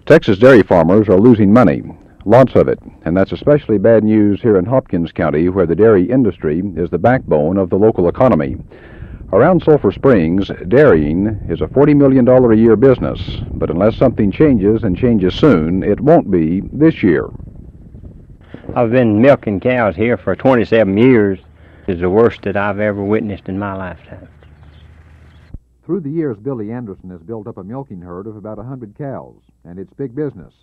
Texas dairy farmers are losing money, lots of it, and that's especially bad news here in Hopkins County, where the dairy industry is the backbone of the local economy. Around Sulphur Springs, dairying is a $40 million a year business, but unless something changes and changes soon, it won't be this year. I've been milking cows here for 27 years. It's the worst that I've ever witnessed in my lifetime. Through the years, Billy Anderson has built up a milking herd of about 100 cows, and it's big business.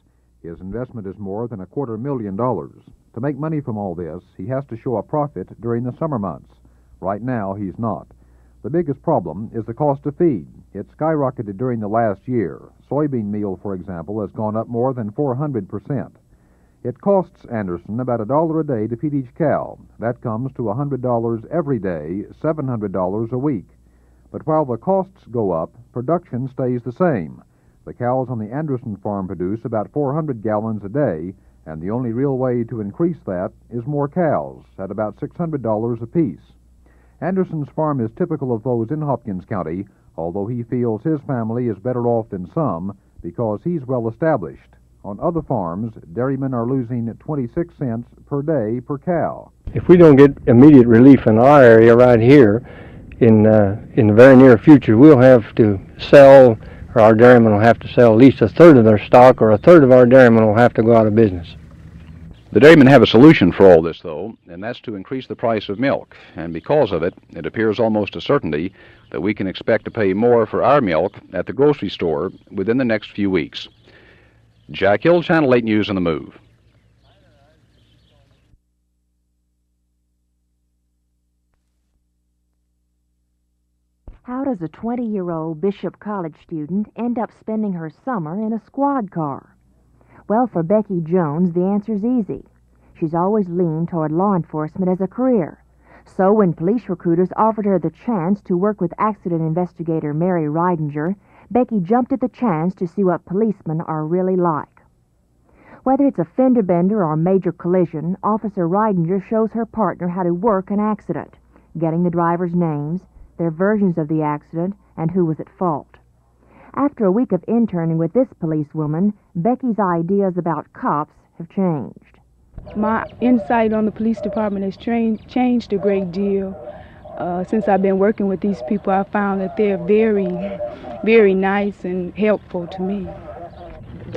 His investment is more than $250,000. To make money from all this, he has to show a profit during the summer months. Right now, he's not. The biggest problem is the cost of feed. It skyrocketed during the last year. Soybean meal, for example, has gone up more than 400%. It costs Anderson about $1 a day to feed each cow. That comes to $100 every day, $700 a week. But while the costs go up, production stays the same. The cows on the Anderson farm produce about 400 gallons a day, and the only real way to increase that is more cows, at about $600 apiece. Anderson's farm is typical of those in Hopkins County, although he feels his family is better off than some because he's well established. On other farms, dairymen are losing 26 cents per day per cow. If we don't get immediate relief in our area right here, in the very near future, we'll have to sell, or our dairymen will have to sell at least a third of their stock, or a third of our dairymen will have to go out of business. The dairymen have a solution for all this, though, and that's to increase the price of milk. And because of it, it appears almost a certainty that we can expect to pay more for our milk at the grocery store within the next few weeks. Jack Hill, Channel 8 News on the Move. How does a 20-year-old Bishop College student end up spending her summer in a squad car? Well, for Becky Jones, the answer's easy. She's always leaned toward law enforcement as a career. So when police recruiters offered her the chance to work with accident investigator Mary Ridinger, Becky jumped at the chance to see what policemen are really like. Whether it's a fender bender or a major collision, Officer Ridinger shows her partner how to work an accident, getting the drivers' names, their versions of the accident, and who was at fault. After a week of interning with this policewoman, Becky's ideas about cops have changed. My insight on the police department has changed a great deal. Since I've been working with these people, I found that they're very, very nice and helpful to me.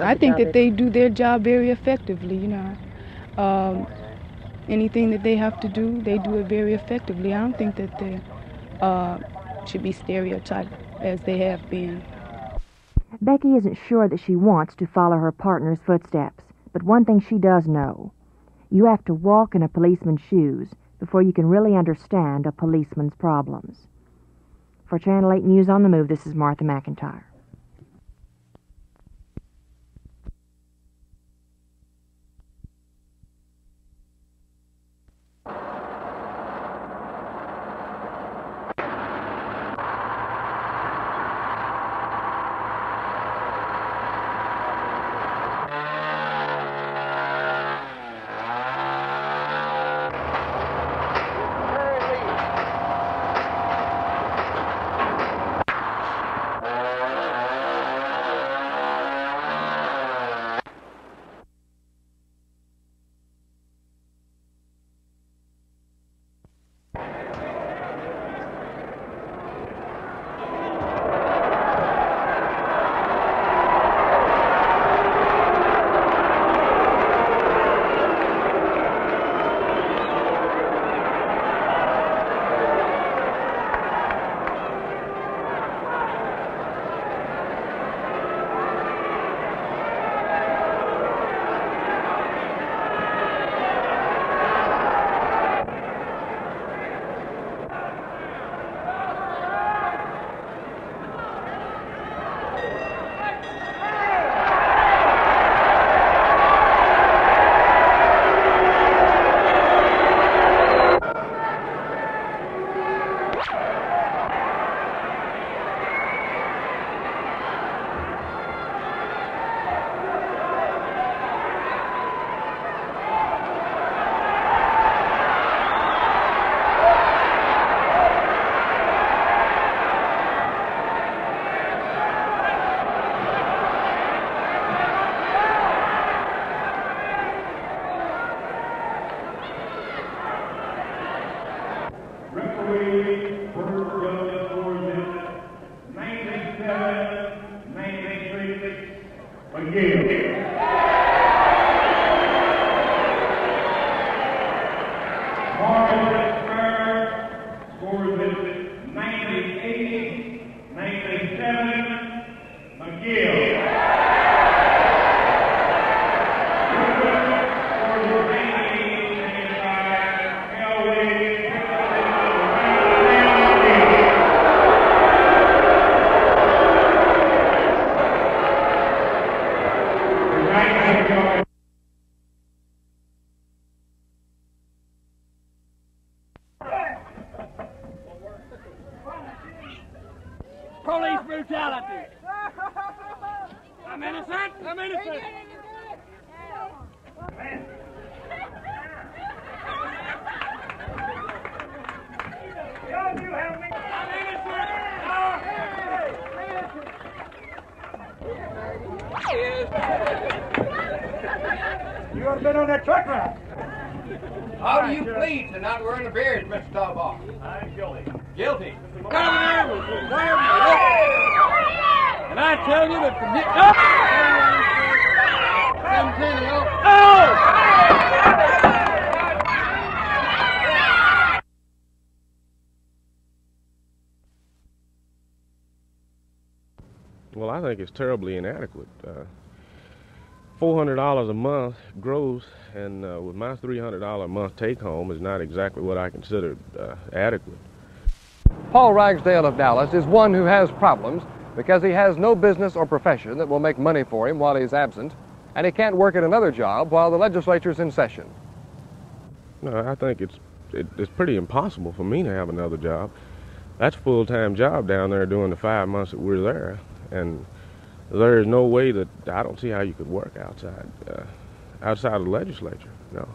I think that they do their job very effectively, anything that they have to do, they do it very effectively. I don't think that they should be stereotyped as they have been. Becky isn't sure that she wants to follow her partner's footsteps, but one thing she does know: you have to walk in a policeman's shoes before you can really understand a policeman's problems. For Channel 8 News on the Move, this is Martha McIntyre. police brutality. I'm innocent. I'm innocent. You help me. I'm innocent. You ought to been on that truck ride. How do you plead to not wearing a beard, Mr. Starbuck? I'm guilty. Guilty. And I tell you that from Well, I think it's terribly inadequate. $400 a month gross, and with my $300 a month take-home is not exactly what I consider adequate. Paul Ragsdale of Dallas is one who has problems because he has no business or profession that will make money for him while he's absent, and he can't work at another job while the legislature's in session. No, I think it's pretty impossible for me to have another job. That's a full-time job down there during the 5 months that we're there, and there is no way that I don't see how you could work outside of the legislature. No.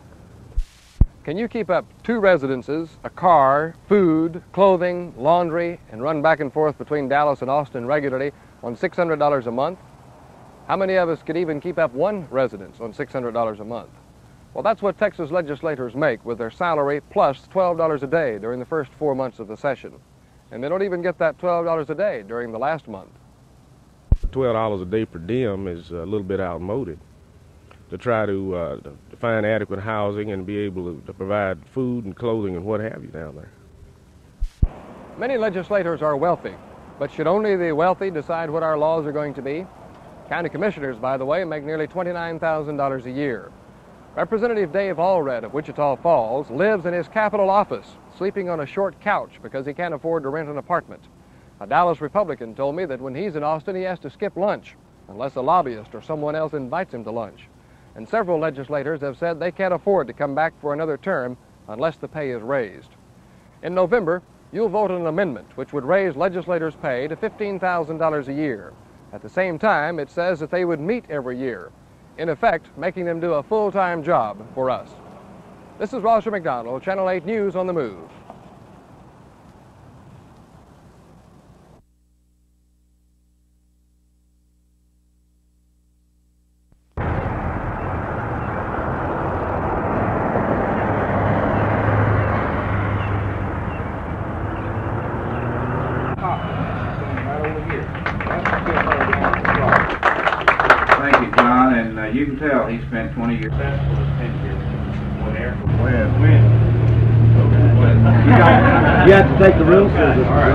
Can you keep up 2 residences, a car, food, clothing, laundry, and run back and forth between Dallas and Austin regularly on $600 a month? How many of us could even keep up 1 residence on $600 a month? Well, that's what Texas legislators make with their salary plus $12 a day during the first 4 months of the session. And they don't even get that $12 a day during the last month. $12 a day per diem is a little bit outmoded. To try to find adequate housing and be able to provide food and clothing and what have you down there. Many legislators are wealthy, but should only the wealthy decide what our laws are going to be? County commissioners, by the way, make nearly $29,000 a year. Representative Dave Allred of Wichita Falls lives in his Capitol office, sleeping on a short couch because he can't afford to rent an apartment. A Dallas Republican told me that when he's in Austin, he has to skip lunch, unless a lobbyist or someone else invites him to lunch. And several legislators have said they can't afford to come back for another term unless the pay is raised. In November, you'll vote on an amendment which would raise legislators' pay to $15,000 a year. At the same time, it says that they would meet every year, in effect making them do a full-time job for us. This is Roger McDonald, Channel 8 News on the Move. You can tell he spent 20 years. That's for the 10 years. When? You have to take the real scissors. All right.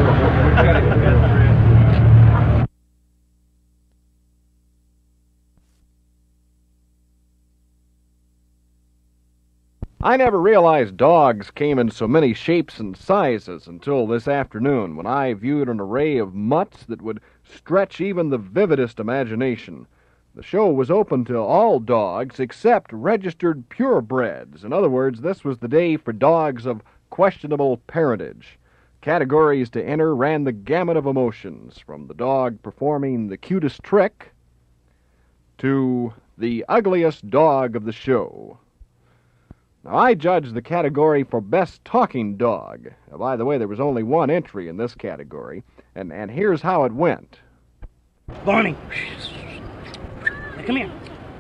I never realized dogs came in so many shapes and sizes until this afternoon when I viewed an array of mutts that would stretch even the vividest imagination. The show was open to all dogs except registered purebreds. In other words, this was the day for dogs of questionable parentage. Categories to enter ran the gamut of emotions, from the dog performing the cutest trick to the ugliest dog of the show. Now, I judged the category for best talking dog. By the way, there was only 1 entry in this category, and here's how it went. Barney. Come here.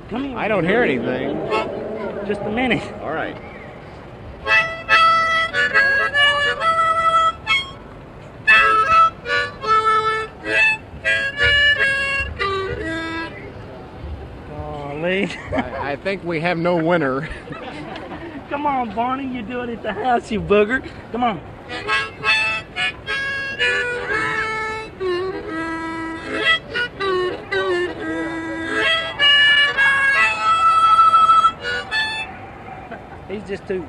Come here. I don't hear anything. Just a minute. All right. Golly. I think we have no winner. Come on, Barney. You do it at the house, you booger. Come on. He's just too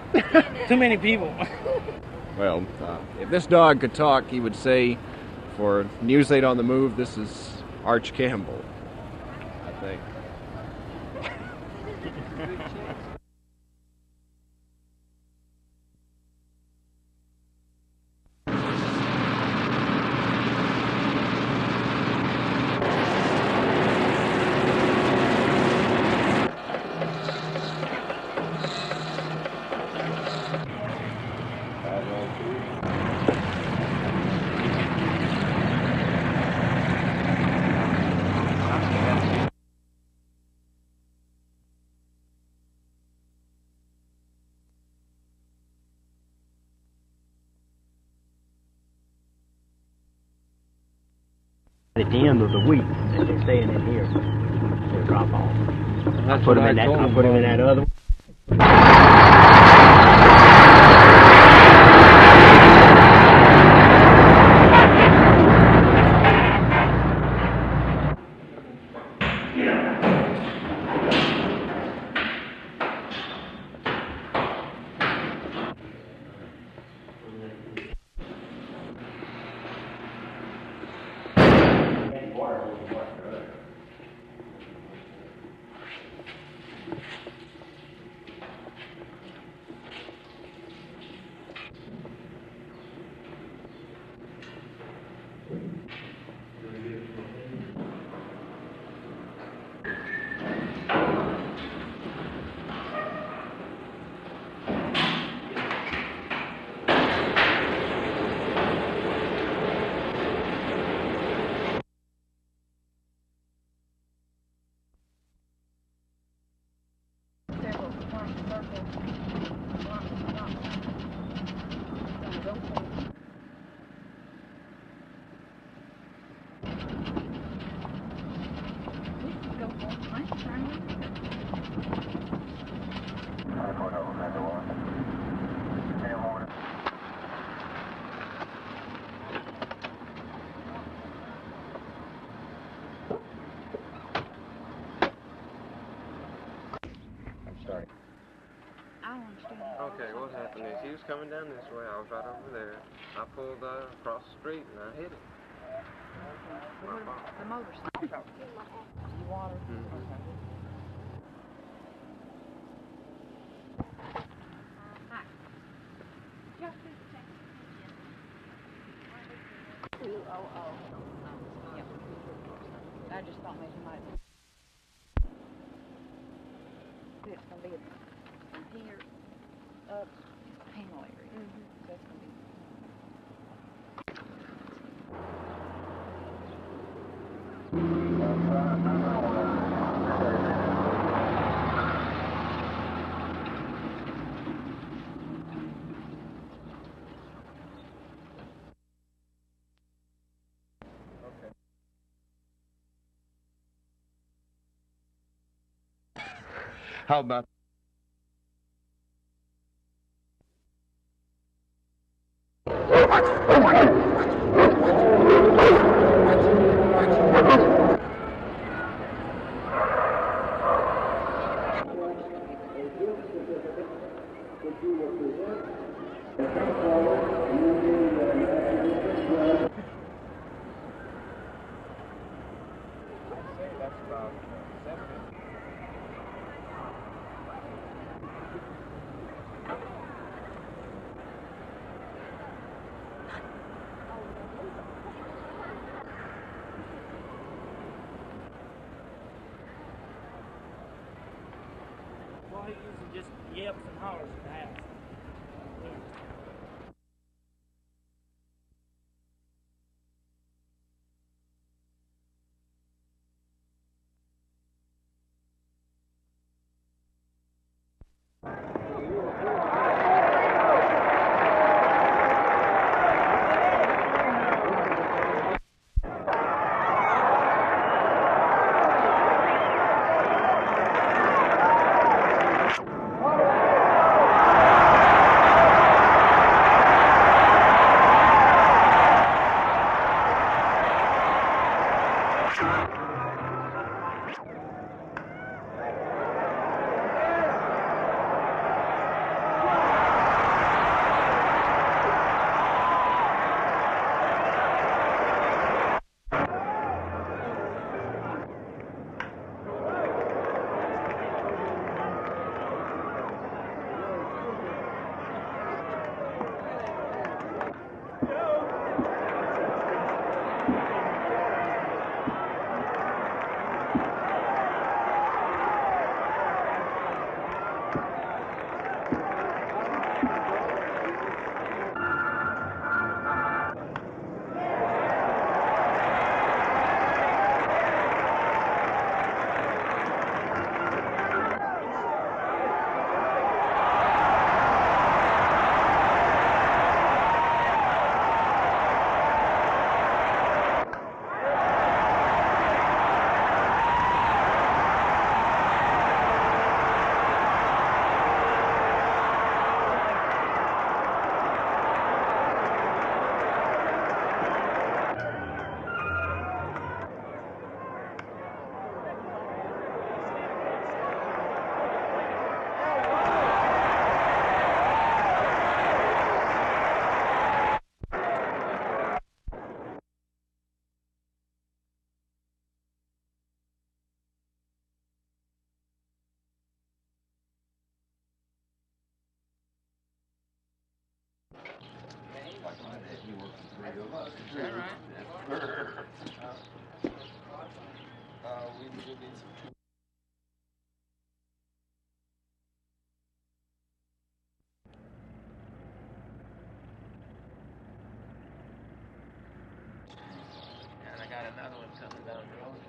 many people. Well, if this dog could talk, he would say, for News 8 on the Move, this is Arch Campbell, I think. At the end of the week, and they're staying in here. They'll drop off. I put them in that other one. Okay, what happened is he was coming down this way. I was right over there. I pulled across the street and I hit him. The motorcycle. Water. Hi. Yeah. I just thought maybe you might. It's gonna be from here up panel area. So it's gonna be. How about Well, he usually just yelps and hollers at the house. Is that right? We need some. And I got another one coming down the road.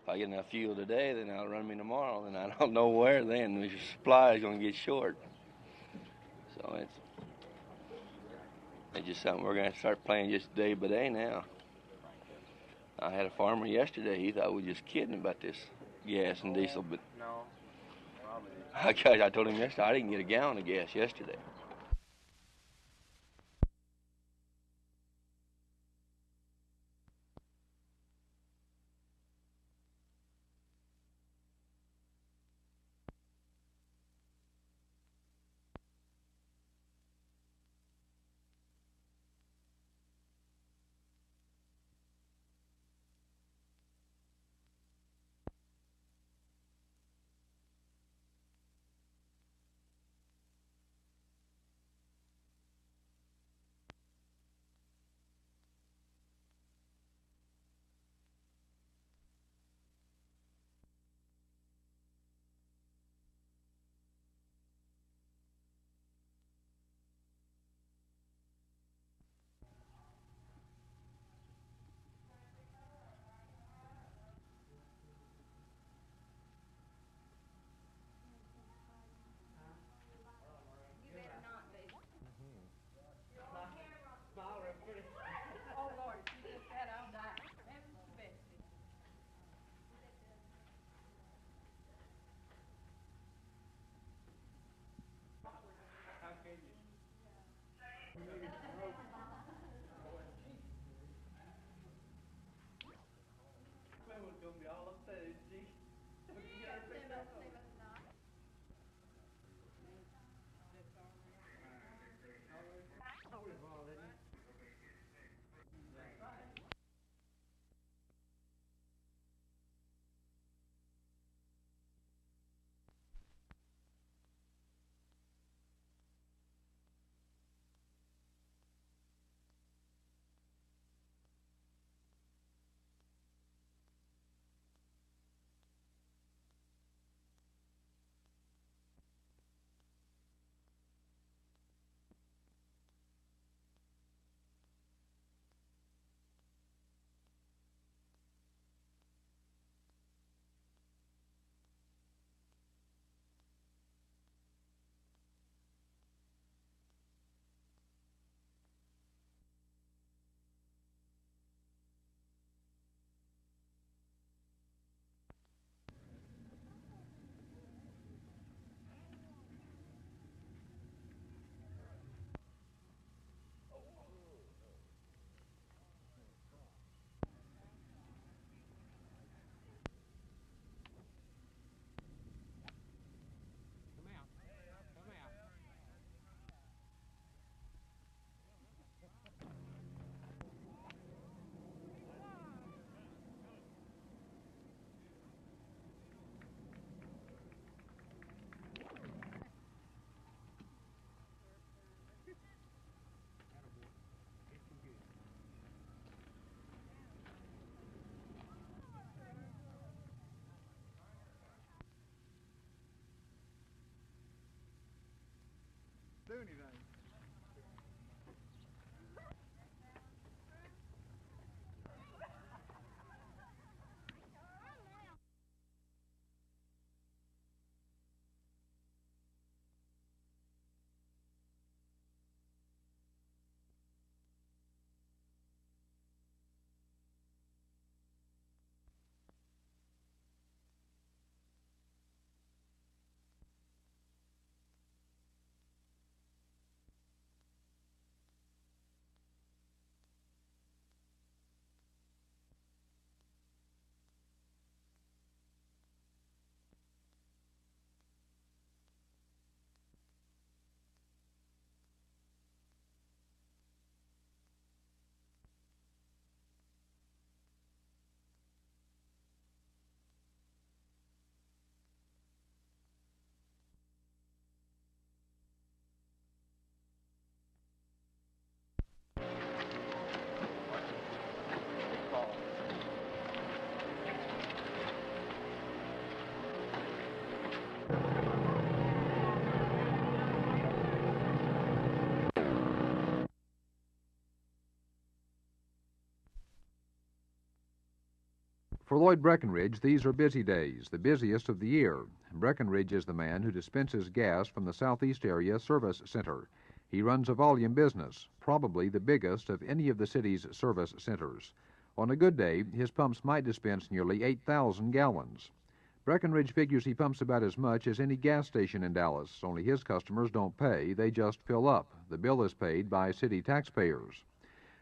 If I get enough fuel today, then I'll run me tomorrow. Then I don't know where. Then the supply is going to get short. So it's just something we're going to start playing just day by day now. I had a farmer yesterday. He thought we were just kidding about this gas and diesel, but No. I told him yesterday I didn't get a gallon of gas yesterday. Oh Lord, if you did that, I'll die. That's suspected. How can you? Clement's gonna be all upset, isn't she? You got her picked up. Do anything. For Lloyd Breckenridge, these are busy days, the busiest of the year. Breckenridge is the man who dispenses gas from the Southeast Area Service Center. He runs a volume business, probably the biggest of any of the city's service centers. On a good day, his pumps might dispense nearly 8,000 gallons. Breckenridge figures he pumps about as much as any gas station in Dallas, only his customers don't pay, they just fill up. The bill is paid by city taxpayers.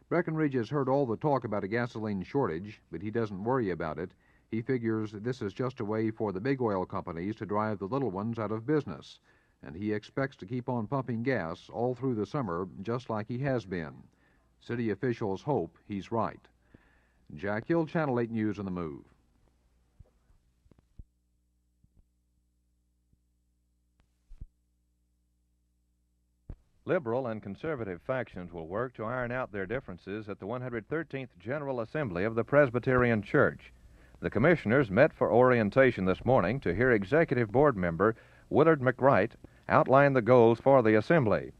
Breckenridge has heard all the talk about a gasoline shortage, but he doesn't worry about it. He figures this is just a way for the big oil companies to drive the little ones out of business, and he expects to keep on pumping gas all through the summer, just like he has been. City officials hope he's right. Jack Hill, Channel 8 News on the Move. Liberal and conservative factions will work to iron out their differences at the 113th General Assembly of the Presbyterian Church. The commissioners met for orientation this morning to hear Executive Board member Willard McWright outline the goals for the assembly.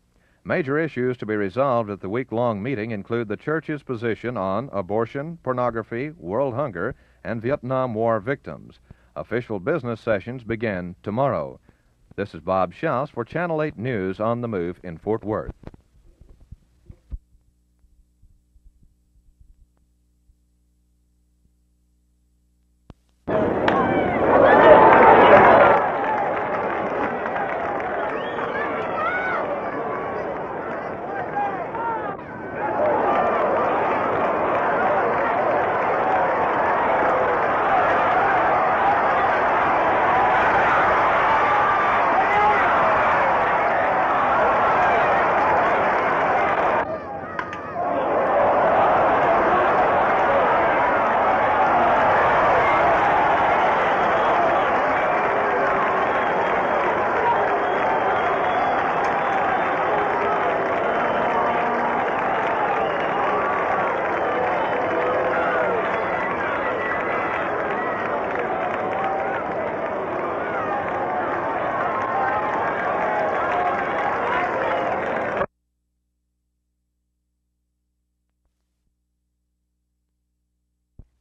Major issues to be resolved at the week-long meeting include the church's position on abortion, pornography, world hunger, and Vietnam War victims. Official business sessions begin tomorrow. This is Bob Schaus for Channel 8 News on the Move in Fort Worth.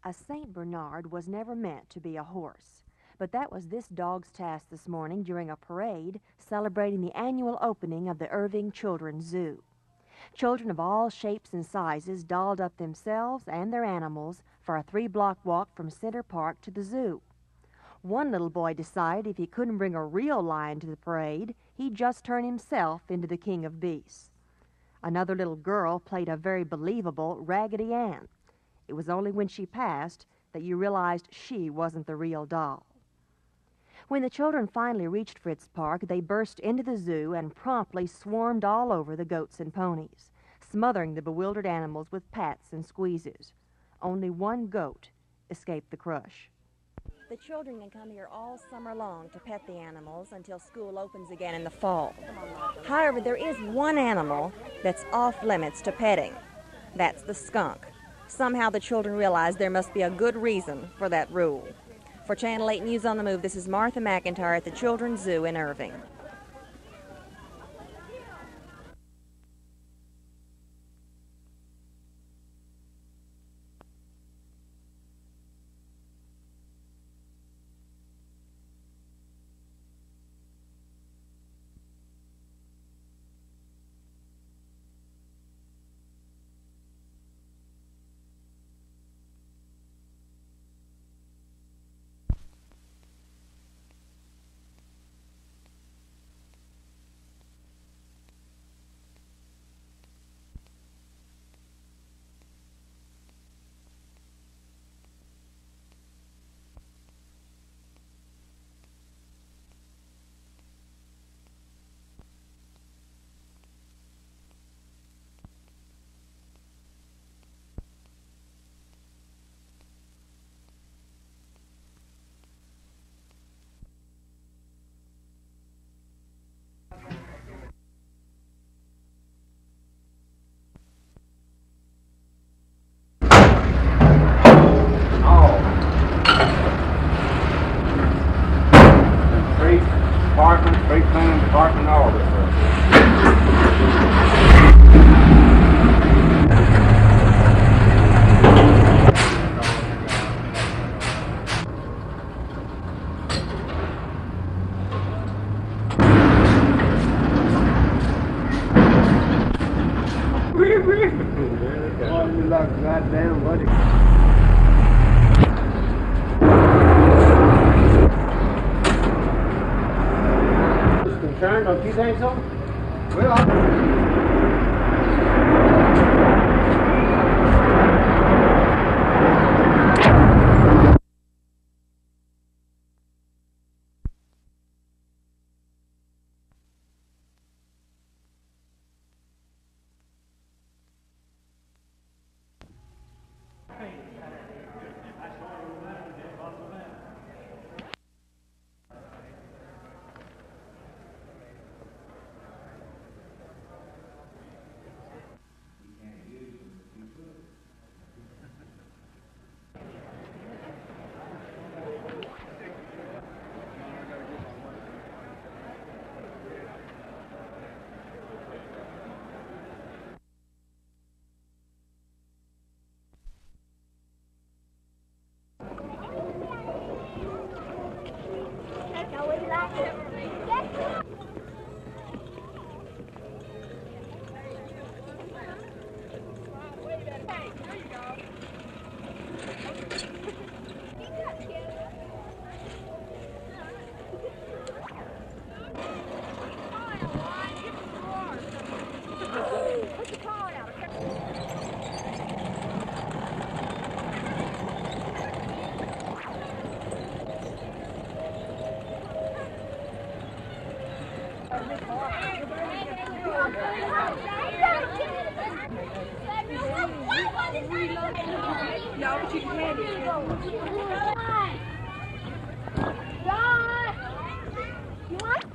A St. Bernard was never meant to be a horse, but that was this dog's task this morning during a parade celebrating the annual opening of the Irving Children's Zoo. Children of all shapes and sizes dolled up themselves and their animals for a 3-block walk from Center Park to the zoo. One little boy decided if he couldn't bring a real lion to the parade, he'd just turn himself into the king of beasts. Another little girl played a very believable Raggedy Ann. It was only when she passed that you realized she wasn't the real doll. When the children finally reached Fritz Park, they burst into the zoo and promptly swarmed all over the goats and ponies, smothering the bewildered animals with pats and squeezes. Only one goat escaped the crush. The children can come here all summer long to pet the animals until school opens again in the fall. However, there is one animal that's off limits to petting. That's the skunk. Somehow the children realize there must be a good reason for that rule. For Channel 8 News on the Move, this is Martha McIntyre at the Children's Zoo in Irving. Street cleaning department, all of it. You like goddamn buddy. Concerned, don't you think so? Well, No, but you can have it. You want?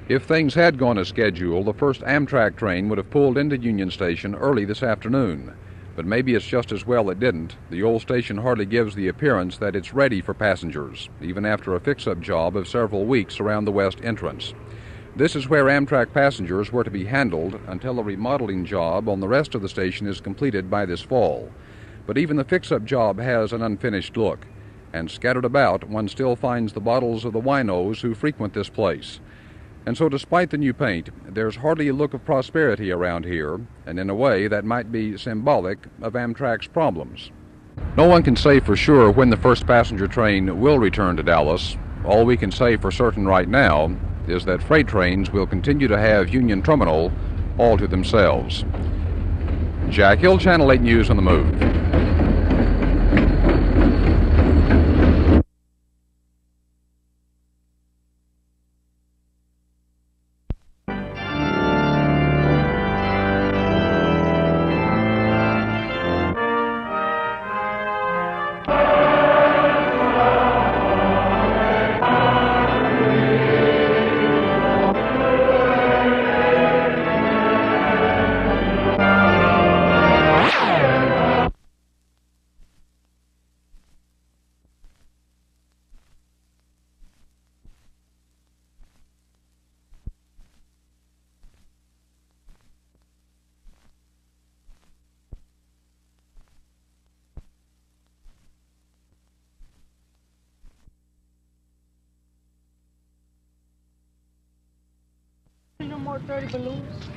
If things had gone as scheduled, the first Amtrak train would have pulled into Union Station early this afternoon. But maybe it's just as well it didn't. The old station hardly gives the appearance that it's ready for passengers, even after a fix-up job of several weeks around the west entrance. This is where Amtrak passengers were to be handled until a remodeling job on the rest of the station is completed by this fall. But even the fix-up job has an unfinished look, and scattered about one still finds the bottles of the winos who frequent this place. And so despite the new paint, there's hardly a look of prosperity around here, and in a way that might be symbolic of Amtrak's problems. No one can say for sure when the first passenger train will return to Dallas. All we can say for certain right now is that freight trains will continue to have Union Terminal all to themselves. Jack Hill, Channel 8 News on the Move. about 30 balloons.